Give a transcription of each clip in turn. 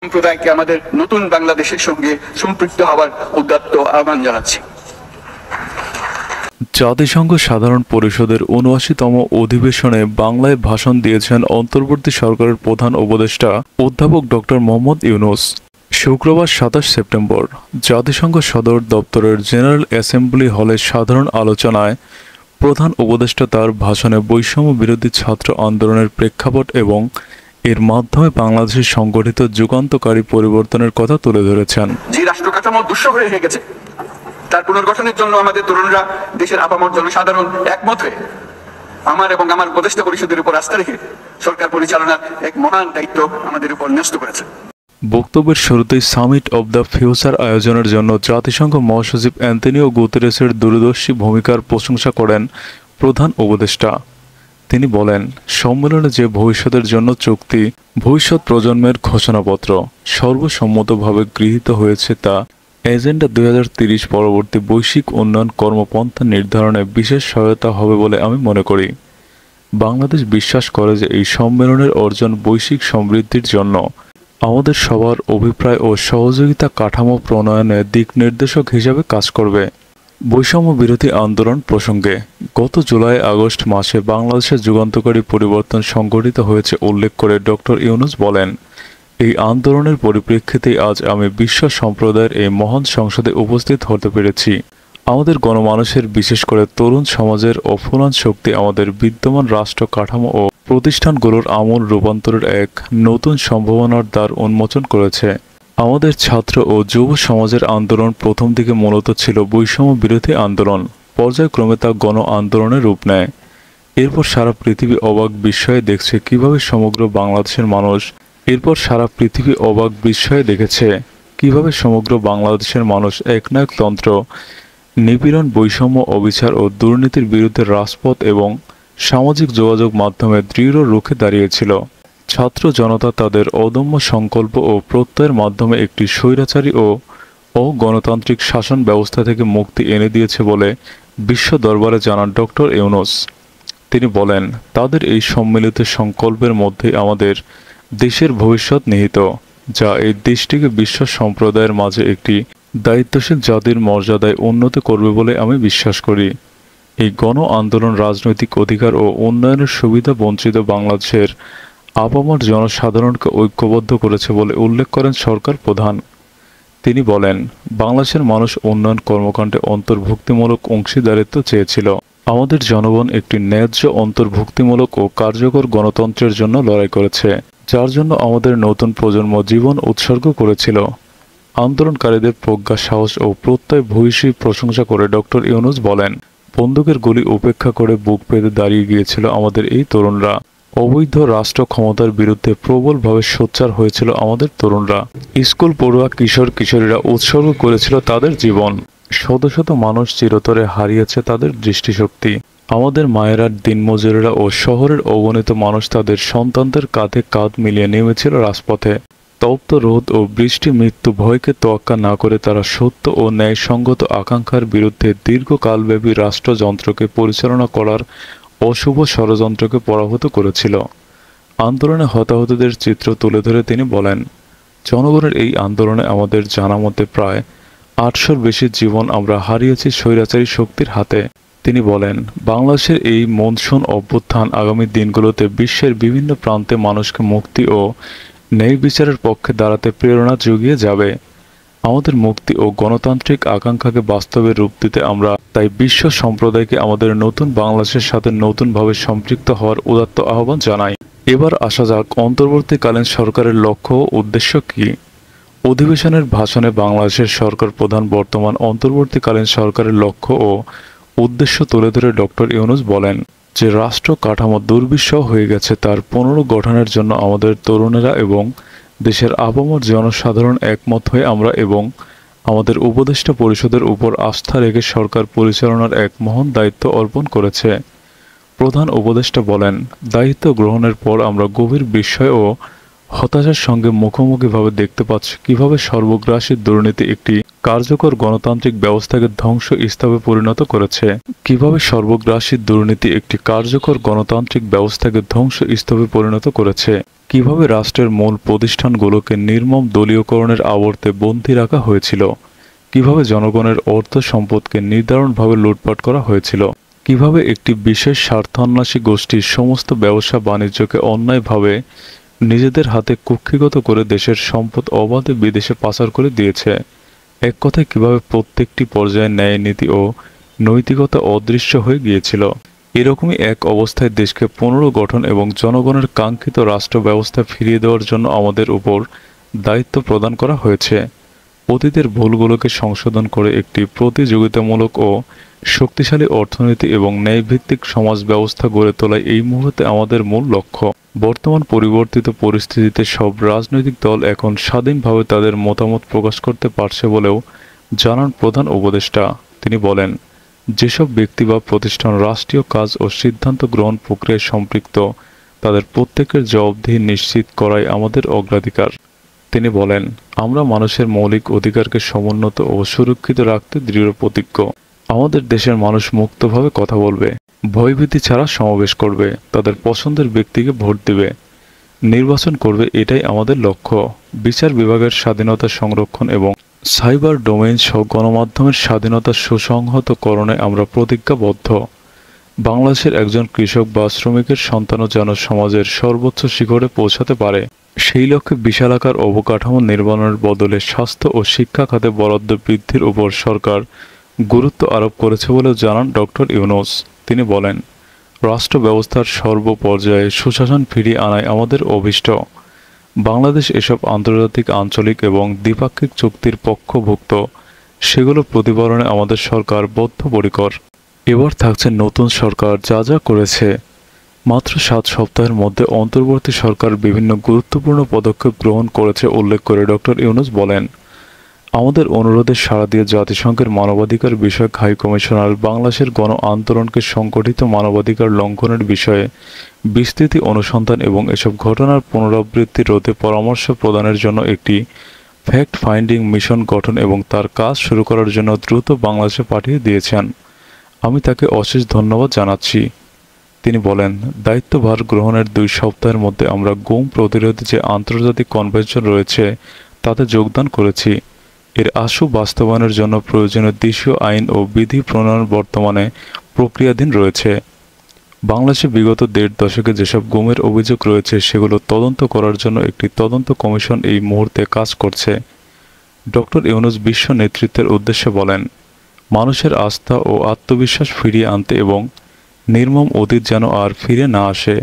সম্প্রদায়কে আমাদের নতুন বাংলাদেশের সঙ্গে সম্পৃক্ত হওয়ার উদাত্ত আহ্বান জানাচ্ছি। জাতিসংঘ সাধারণ পরিষদের ৭৯তম অধিবেশনে বাংলায় ভাষণ দিয়েছেন অন্তর্বর্তী সরকারের প্রধান উপদেষ্টা অধ্যাপক ডক্টর মোহাম্মদ ইউনূস। শুক্রবার ২৭ সেপ্টেম্বর জাতিসংঘ সদর দপ্তরের জেনারেল অ্যাসেম্বলি হলে সাধারণ আলোচনায় প্রধান উপদেষ্টা তার ভাষণে বৈষম্য বিরোধী ছাত্র আন্দোলনের প্রেক্ষাপট এবং এর মাধ্যমে বাংলাদেশে সংগঠিত যুগান্তকারী পরিবর্তনের কথা তুলে ধরেছেন। যে রাষ্ট্র কাঠামো দুঃসহ হয়ে গেছে তার পুনর্গঠনের জন্য আমাদের তরুণরা দেশের আপামর জনসাধারণ একমত হয়ে আমার এবং আমার উপদেষ্টা পরিষদের উপর আস্থা রেখে সরকার পরিচালনার এক মহান দায়িত্ব আমাদের উপর ন্যস্ত করেছে। বক্তব্যের শুরুতেই সামিট অব দ্য ফিউচার আয়োজনের জন্য জাতিসংঘ মহাসচিব অ্যান্তোনিও গুতেরেসের দূরদর্শী ভূমিকার প্রশংসা করেন প্রধান উপদেষ্টা। তিনি বলেন, সম্মেলনে যে ভবিষ্যতের জন্য চুক্তি, ভবিষ্যৎ প্রজন্মের ঘোষণাপত্র সর্বসম্মতভাবে গৃহীত হয়েছে তা এজেন্ডা ২০৩০ পরবর্তী বৈশ্বিক উন্নয়ন কর্মপন্থা নির্ধারণে বিশেষ সহায়তা হবে বলে আমি মনে করি। বাংলাদেশ বিশ্বাস করে যে এই সম্মেলনের অর্জন বৈশ্বিক সমৃদ্ধির জন্য আমাদের সবার অভিপ্রায় ও সহযোগিতা কাঠামো প্রণয়নে দিক নির্দেশক হিসাবে কাজ করবে। বৈষম্য বিরোধী আন্দোলন প্রসঙ্গে গত জুলাই আগস্ট মাসে বাংলাদেশে যুগান্তকারী পরিবর্তন সংঘটিত হয়েছে উল্লেখ করে ডক্টর ইউনূস বলেন, এই আন্দোলনের পরিপ্রেক্ষিতেই আজ আমি বিশ্ব সম্প্রদায়ের এই মহান সংসদে উপস্থিত হতে পেরেছি। আমাদের গণমানুষের বিশেষ করে তরুণ সমাজের অফুরান শক্তি আমাদের বিদ্যমান রাষ্ট্র কাঠামো ও প্রতিষ্ঠানগুলোর আমূল রূপান্তরের এক নতুন সম্ভাবনার দ্বার উন্মোচন করেছে। আমাদের ছাত্র ও যুব সমাজের আন্দোলন প্রথম দিকে মূলত ছিল বৈষম্য বিরোধী আন্দোলন, পর্যায়ক্রমে তা গণ আন্দোলনের রূপ নেয়। এরপর সারা পৃথিবী অবাক বিস্ময়ে দেখছে কিভাবে সমগ্র বাংলাদেশের মানুষ দেখেছে কিভাবে সমগ্র বাংলাদেশের মানুষ একনায়কতন্ত্র, নিপীড়ন, বৈষম্য, অবিচার ও দুর্নীতির বিরুদ্ধে রাজপথ এবং সামাজিক যোগাযোগ মাধ্যমে দৃঢ় রুখে দাঁড়িয়েছিল। ছাত্র জনতা তাদের অদম্য সংকল্প ও প্রত্যয়ের মাধ্যমে একটি স্বৈরাচারী ও অগণতান্ত্রিক শাসন ব্যবস্থা থেকে মুক্তি এনে দিয়েছে বলে বিশ্ব দরবারে জানান ডক্টর ইউনূস। তিনি বলেন, তাদের এই সম্মিলিত সংকল্পের মধ্যে আমাদের দেশের ভবিষ্যৎ নিহিত, যা এই দেশটিকে বিশ্ব সম্প্রদায়ের মাঝে একটি দায়িত্বশীল জাতির মর্যাদায় উন্নত করবে বলে আমি বিশ্বাস করি। এই গণ আন্দোলন রাজনৈতিক অধিকার ও উন্নয়নের সুবিধা বঞ্চিত বাংলাদেশের আপামর জনসাধারণকে ঐক্যবদ্ধ করেছে বলে উল্লেখ করেন সরকার প্রধান। তিনি বলেন, বাংলাদেশের মানুষ উন্নয়ন কর্মকাণ্ডে অন্তর্ভুক্তিমূলক অংশীদারিত্ব চেয়েছিল। আমাদের জনগণ একটি ন্যায্য, অন্তর্ভুক্তিমূলক ও কার্যকর গণতন্ত্রের জন্য লড়াই করেছে, যার জন্য আমাদের নতুন প্রজন্ম জীবন উৎসর্গ করেছিল। আন্দোলনকারীদের প্রজ্ঞা, সাহস ও প্রত্যয় ভূয়সী প্রশংসা করে ডক্টর ইউনূস বলেন, বন্দুকের গুলি উপেক্ষা করে বুক পেতে দাঁড়িয়ে গিয়েছিল আমাদের এই তরুণরা। অবৈধ রাষ্ট্র ক্ষমতার বিরুদ্ধে প্রবলভাবে সোচ্চার হয়েছিল আমাদের তরুণরা। স্কুল পড়ুয়া কিশোর কিশোরীরা উৎসর্গ করেছিল তাদের জীবন। শত শত মানুষ চিরতরে হারিয়েছে তাদের দৃষ্টিশক্তি। আমাদের মায়েরা, দিনমজুরেরা ও শহরের অগণিত মানুষ তাদের সন্তানদের কাঁধে কাঁধ মিলিয়ে নেমেছিল রাজপথে। তপ্ত রোদ ও বৃষ্টি, মৃত্যু ভয়কে তোয়াক্কা না করে তারা সত্য ও ন্যায়সঙ্গত আকাঙ্ক্ষার বিরুদ্ধে দীর্ঘকালব্যাপী রাষ্ট্রযন্ত্রকে পরিচালনা করার অশুভ ষড়যন্ত্রকে পরাভূত করেছিল। আন্দোলনে হতাহতদের চিত্র তুলে ধরে তিনি বলেন, জনগণের এই আন্দোলনে আমাদের জানা মতে প্রায় ৮০০-র বেশি জীবন আমরা হারিয়েছি স্বৈরাচারী শক্তির হাতে। তিনি বলেন, বাংলাদেশের এই মনসুন অভ্যুত্থান আগামী দিনগুলোতে বিশ্বের বিভিন্ন প্রান্তে মানুষকে মুক্তি ও ন্যায় বিচারের পক্ষে দাঁড়াতে প্রেরণা জুগিয়ে যাবে। আমাদের মুক্তি ও গণতান্ত্রিক আকাঙ্ক্ষাকে বাস্তবে রূপ দিতে আমরা তাই বিশ্ব সম্প্রদায়কে আমাদের নতুন বাংলাদেশের সাথে নতুনভাবে সম্পৃক্ত হওয়ার উদাত্ত আহ্বান জানাই। এবার আসা যাক অন্তর্বর্তীকালীন সরকারের লক্ষ্য ও উদ্দেশ্য কী। অধিবেশনের ভাষণে বাংলাদেশের সরকার প্রধান বর্তমান অন্তর্বর্তীকালীন সরকারের লক্ষ্য ও উদ্দেশ্য তুলে ধরে ডক্টর ইউনূস বলেন যে রাষ্ট্র কাঠামো দুর্বিষহ হয়ে গেছে, তার পুনর্গঠনের জন্য আমাদের তরুণেরা এবং দেশের আপামর জনসাধারণ একমত হয়ে আমরা এবং আমাদের উপদেষ্টা পরিষদের উপর আস্থা রেখে সরকার পরিচালনার এক মহান দায়িত্ব অর্পণ করেছে। প্রধান উপদেষ্টা বলেন, দায়িত্ব গ্রহণের পর আমরা গভীর বিস্ময় ও হতাশার সঙ্গে মুখোমুখিভাবে দেখতে পাচ্ছি কিভাবে সর্বগ্রাসী দুর্নীতি একটি কার্যকর গণতান্ত্রিক ব্যবস্থাকে ধ্বংস স্তূপে পরিণত করেছে। কিভাবে সর্বগ্রাসী দুর্নীতি একটি কার্যকর গণতান্ত্রিক ব্যবস্থাকে ধ্বংস স্তূপে পরিণত করেছে, কিভাবে রাষ্ট্রের মূল প্রতিষ্ঠানগুলোকে নির্মম দলীয়করণের আবর্তে বন্দী রাখা হয়েছিল, কিভাবে জনগণের অর্থ সম্পদকে নির্ধারণভাবে লুটপাট করা হয়েছিল, কিভাবে একটি বিশেষ স্বার্থান্বেষী গোষ্ঠীর সমস্ত ব্যবসা বাণিজ্যকে অন্যায়ভাবে নিজেদের হাতে কুক্ষিগত করে দেশের সম্পদ অবাধে বিদেশে পাচার করে দিয়েছে। এক কথায় কিভাবে প্রত্যেকটি পর্যায়ে ন্যায় নীতি ও নৈতিকতা অদৃশ্য হয়ে গিয়েছিল। এরকমই এক অবস্থায় দেশকে পুনর্গঠন এবং জনগণের কাঙ্ক্ষিত রাষ্ট্র ব্যবস্থা ফিরিয়ে দেওয়ার জন্য আমাদের উপর দায়িত্ব প্রদান করা হয়েছে। অতীতের ভুলগুলোকে সংশোধন করে একটি প্রতিযোগিতামূলক ও শক্তিশালী অর্থনীতি এবং ন্যায়ভিত্তিক সমাজ ব্যবস্থা গড়ে তোলাই এই মুহূর্তে আমাদের মূল লক্ষ্য। বর্তমান পরিবর্তিত পরিস্থিতিতে সব রাজনৈতিক দল এখন স্বাধীনভাবে তাদের মতামত প্রকাশ করতে পারছে বলেও জানান প্রধান উপদেষ্টা। তিনি বলেন, যেসব ব্যক্তি বা প্রতিষ্ঠান রাষ্ট্রীয় কাজ ও সিদ্ধান্ত গ্রহণ প্রক্রিয়ায় সম্পৃক্ত তাদের প্রত্যেকের জবাবদিহি নিশ্চিত করাই আমাদের অগ্রাধিকার। তিনি বলেন, আমরা মানুষের মৌলিক অধিকারকে সমুন্নত ও সুরক্ষিত রাখতে দৃঢ় প্রতিজ্ঞ। আমাদের দেশের মানুষ মুক্তভাবে কথা বলবে, ভয়ভীতি ছাড়া সমাবেশ করবে, তাদের পছন্দের ব্যক্তিকে ভোট দেবে, নির্বাচন করবে, এটাই আমাদের লক্ষ্য। বিচার বিভাগের স্বাধীনতা সংরক্ষণ এবং সাইবার ডোমেইন সহ গণমাধ্যমের স্বাধীনতা সুসংহতকরণে আমরা প্রতিজ্ঞাবদ্ধ। বাংলাদেশের একজন কৃষক বা শ্রমিকের সন্তানও যেন সমাজের সর্বোচ্চ শিখরে পৌঁছাতে পারে, সেই লক্ষ্যে বিশালাকার অবকাঠামো নির্মাণের বদলে স্বাস্থ্য ও শিক্ষা খাতে বরাদ্দ বৃদ্ধির উপর সরকার গুরুত্ব আরোপ করেছে বলেও জানান ডক্টর ইউনূস। তিনি বলেন, রাষ্ট্র ব্যবস্থার সর্বপর্যায়ে সুশাসন ফিরিয়ে আনাই আমাদের অভীষ্ট। বাংলাদেশ এসব আন্তর্জাতিক, আঞ্চলিক এবং দ্বিপাক্ষিক চুক্তির পক্ষভুক্ত, সেগুলো প্রতিপালনে আমাদের সরকার বদ্ধপরিকর। এবার থাকছে নতুন সরকার যা যা করেছে। মাত্র 7 সপ্তাহের মধ্যে অন্তর্বর্তী সরকার বিভিন্ন গুরুত্বপূর্ণ পদক্ষেপ গ্রহণ করেছে উল্লেখ করে ডক্টর ইউনূস বলেন, আমাদের অনুরোধে সাড়া দিয়ে জাতিসংঘের মানবাধিকার বিষয়ক হাই কমিশনার বাংলাদেশের গণ আন্দোলনকে সংগঠিত মানবাধিকার লঙ্ঘনের বিষয়ে বিস্তৃতি অনুসন্ধান এবং এসব ঘটনার পুনরাবৃত্তি রোধে পরামর্শ প্রদানের জন্য একটি ফ্যাক্ট ফাইন্ডিং মিশন গঠন এবং তার কাজ শুরু করার জন্য দ্রুত বাংলাদেশে পাঠিয়ে দিয়েছেন। আমি তাকে অশেষ ধন্যবাদ জানাচ্ছি। তিনি বলেন, দায়িত্বভার গ্রহণের 2 সপ্তাহের মধ্যে আমরা গুম প্রতিরোধে যে আন্তর্জাতিক কনভেনশন রয়েছে তাতে যোগদান করেছি। এর আশু বাস্তবায়নের জন্য প্রয়োজনীয় দেশীয় আইন ও বিধি প্রণয়ন বর্তমানে প্রক্রিয়াধীন রয়েছে। বাংলাদেশে বিগত 1.5 দশকে যেসব গুমের অভিযোগ রয়েছে সেগুলো তদন্ত করার জন্য একটি তদন্ত কমিশন এই মুহূর্তে কাজ করছে। ডক্টর ইউনূস বিশ্ব নেতৃত্বের উদ্দেশ্যে বলেন, মানুষের আস্থা ও আত্মবিশ্বাস ফিরিয়ে আনতে এবং নির্মম অতীত যেন আর ফিরে না আসে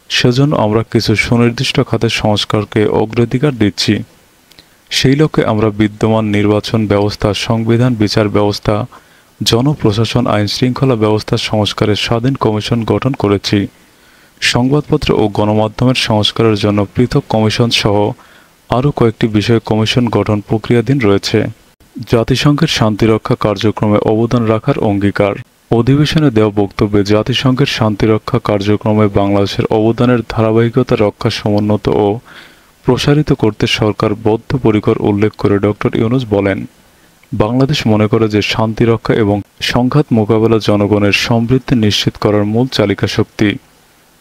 সেজন্য আমরা কিছু সুনির্দিষ্ট খাতের সংস্কারকে অগ্রাধিকার দিচ্ছি। সেই লক্ষ্যে আমরা বিদ্যমান নির্বাচন ব্যবস্থা, সংবিধান, বিচার ব্যবস্থা, জনপ্রশাসন, আইন শৃঙ্খলা ব্যবস্থা সংস্কারের স্বাধীন কমিশন গঠন করেছি। সংবাদপত্র ও গণমাধ্যমের সংস্কারের জন্য পৃথক কমিশন সহ আরও কয়েকটি বিষয়ে কমিশন গঠন প্রক্রিয়াধীন রয়েছে। জাতিসংঘের শান্তিরক্ষা কার্যক্রমে অবদান রাখার অঙ্গীকার। অধিবেশনে দেওয়া বক্তব্যে জাতিসংঘের শান্তিরক্ষা কার্যক্রমে বাংলাদেশের অবদানের ধারাবাহিকতা রক্ষা, সমুন্নত ও প্রসারিত করতে সরকার বদ্ধপরিকর উল্লেখ করে ডক্টর ইউনূস বলেন, বাংলাদেশ মনে করে যে শান্তি রক্ষা এবং সংঘাত মোকাবেলা জনগণের সমৃদ্ধি নিশ্চিত করার মূল চালিকা শক্তি।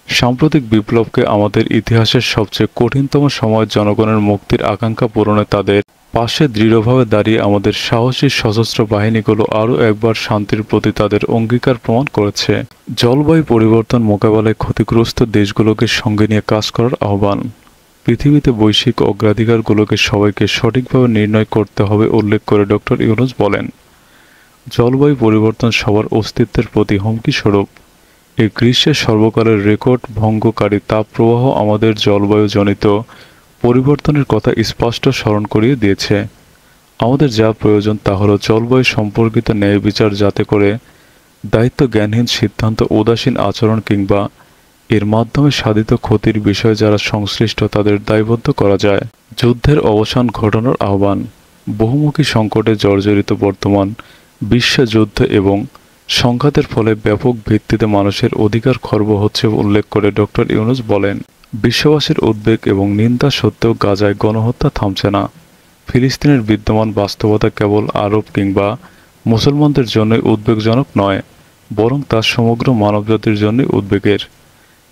সাম্প্রতিক বিপ্লবকে আমাদের ইতিহাসের সবচেয়ে কঠিনতম সময় জনগণের মুক্তির আকাঙ্ক্ষা পূরণে তাদের পাশে দৃঢ়ভাবে দাঁড়িয়ে আমাদের সাহসী সশস্ত্র বাহিনীগুলো আরও একবার শান্তির প্রতি তাদের অঙ্গীকার প্রমাণ করেছে। জলবায়ু পরিবর্তন মোকাবেলায় ক্ষতিগ্রস্ত দেশগুলোকে সঙ্গে নিয়ে কাজ করার আহ্বান। পৃথিবীতে বৈশ্বিক অগ্রাধিকারগুলোকে সবাইকে সঠিকভাবে নির্ণয় করতে হবে উল্লেখ করে ডক্টর ইউনূস বলেন, জলবায়ু পরিবর্তন সবার অস্তিত্বের প্রতি হুমকি স্বরূপ। এই গ্রীষ্মের সর্বকালের রেকর্ড ভঙ্গকারী তাপপ্রবাহ আমাদের জলবায়ুজনিত পরিবর্তনের কথা স্পষ্ট স্মরণ করিয়ে দিয়েছে। আমাদের যা প্রয়োজন তা হলো জলবায়ু সম্পর্কিত ন্যায় বিচার, যাতে করে দায়িত্ব জ্ঞানহীন সিদ্ধান্ত, উদাসীন আচরণ কিংবা এর মাধ্যমে সাধিত ক্ষতির বিষয়ে যারা সংশ্লিষ্ট তাদের দায়বদ্ধ করা যায়। যুদ্ধের অবসান ঘটানোর আহ্বান। বহুমুখী সংকটে জর্জরিত বর্তমান বিশ্ব যুদ্ধ এবং সংঘাতের ফলে ব্যাপক ভিত্তিতে মানুষের অধিকার খর্ব হচ্ছে উল্লেখ করে ডক্টর ইউনূস বলেন, বিশ্ববাসীর উদ্বেগ এবং নিন্দা সত্ত্বেও গাজায় গণহত্যা থামছে না। ফিলিস্তিনের বিদ্যমান বাস্তবতা কেবল আরব কিংবা মুসলমানদের জন্যই উদ্বেগজনক নয়, বরং তা সমগ্র মানবজাতির জন্যই উদ্বেগের।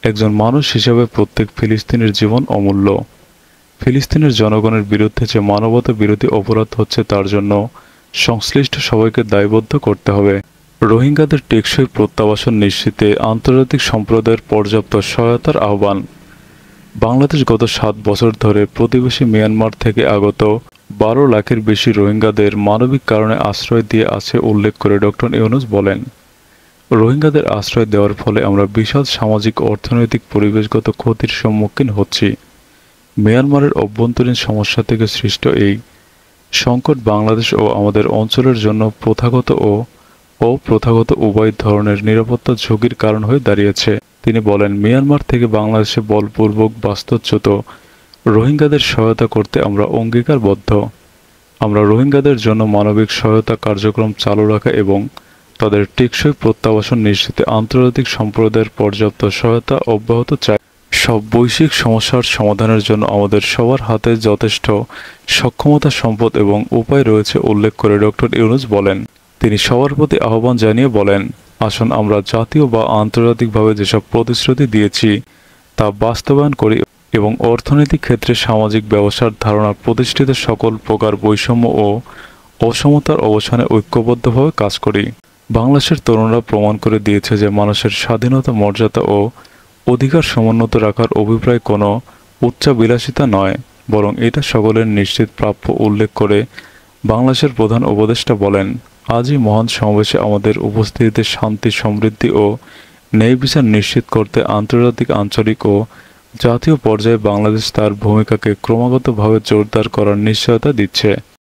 একজন মানুষ হিসেবে প্রত্যেক ফিলিস্তিনের জীবন অমূল্য। ফিলিস্তিনের জনগণের বিরুদ্ধে যে মানবতা বিরোধী অপরাধ হচ্ছে তার জন্য সংশ্লিষ্ট সবাইকে দায়বদ্ধ করতে হবে। রোহিঙ্গাদের টেকসই প্রত্যাবাসন নিশ্চিতে আন্তর্জাতিক সম্প্রদায়ের পর্যাপ্ত সহায়তার আহ্বান। বাংলাদেশ গত 7 বছর ধরে প্রতিবেশী মিয়ানমার থেকে আগত 12 লাখের বেশি রোহিঙ্গাদের মানবিক কারণে আশ্রয় দিয়ে আছে উল্লেখ করে ডক্টর ইউনূস বলেন, রোহিঙ্গাদের আশ্রয় দেওয়ার ফলে আমরা বিশাল সামাজিক অর্থনৈতিক পরিবেশগত ক্ষতির সম্মুখীন হচ্ছি। মিয়ানমারের অভ্যন্তরীণ সমস্যা থেকে সৃষ্ট এই সংকট বাংলাদেশ ও আমাদের অঞ্চলের জন্য প্রথাগত ও অপ্রথাগত উভয় ধরনের নিরাপত্তা ঝুঁকির কারণ হয়ে দাঁড়িয়েছে। তিনি বলেন, মিয়ানমার থেকে বাংলাদেশে বলপূর্বক বাস্তুচ্যুত রোহিঙ্গাদের সহায়তা করতে আমরা অঙ্গীকারবদ্ধ। আমরা রোহিঙ্গাদের জন্য মানবিক সহায়তা কার্যক্রম চালু রাখা এবং তাদের টেকসই প্রত্যাবাসন নিশ্চিতে আন্তর্জাতিক সম্প্রদায়ের পর্যাপ্ত সহায়তা অব্যাহত চাই। সব বৈশ্বিক সমস্যার সমাধানের জন্য আমাদের সবার হাতে যথেষ্ট সক্ষমতা, সম্পদ এবং উপায় রয়েছে উল্লেখ করে ডক্টর ইউনূস বলেন। তিনি সবার প্রতি আহ্বান জানিয়ে বলেন, আসুন আমরা জাতীয় বা আন্তর্জাতিকভাবে যেসব প্রতিশ্রুতি দিয়েছি তা বাস্তবায়ন করি এবং অর্থনৈতিক ক্ষেত্রে সামাজিক ব্যবসার ধারণা প্রতিষ্ঠিত সকল প্রকার বৈষম্য ও অসমতার অবসানে ঐক্যবদ্ধভাবে কাজ করি। বাংলাদেশের তরুণরা প্রমাণ করে দিয়েছে যে মানুষের স্বাধীনতা, মর্যাদা ও অধিকার সমুন্নত রাখার অভিপ্রায় কোনো উচ্চাবিলাসিতা নয়, বরং এটা সকলের নিশ্চিত প্রাপ্য। উল্লেখ করে বাংলাদেশের প্রধান উপদেষ্টা বলেন, আজই মহান সমাবেশে আমাদের উপস্থিতিতে শান্তি, সমৃদ্ধি ও ন্যায় বিচার নিশ্চিত করতে আন্তর্জাতিক, আঞ্চলিক ও জাতীয় পর্যায়ে বাংলাদেশ তার ভূমিকাকে ক্রমাগতভাবে জোরদার করার নিশ্চয়তা দিচ্ছে।